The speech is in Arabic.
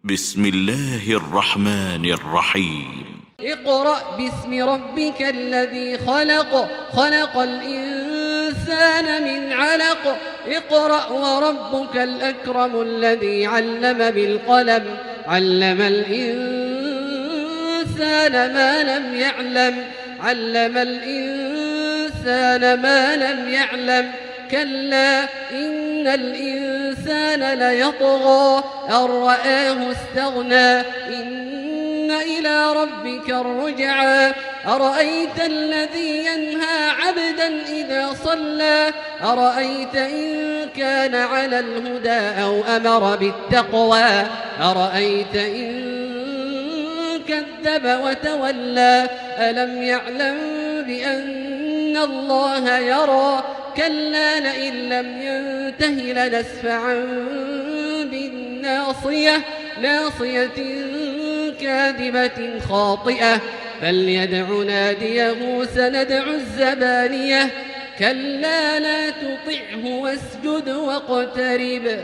بسم الله الرحمن الرحيم اقرأ باسم ربك الذي خلق، خلق الإنسان من علق. اقرأ وربك الأكرم الذي علم بالقلم، علم الإنسان ما لم يعلم، علم الإنسان ما لم يعلم. كلا إن الإنسان ليطغى أن رآه استغنى، إن إلى ربك الرجعى. أرأيت الذي ينهى عبدا إذا صلى، أرأيت إن كان على الهدى أو أمر بالتقوى، أرأيت إن كذب وتولى. ألم يعلم بأن الله يرى، كلا لئن لم ينته لنسفعا بالناصية، ناصية كاذبة خاطئة. فليدع ناديه سندع الزبانية، كلا لا تطعه واسجد واقترب.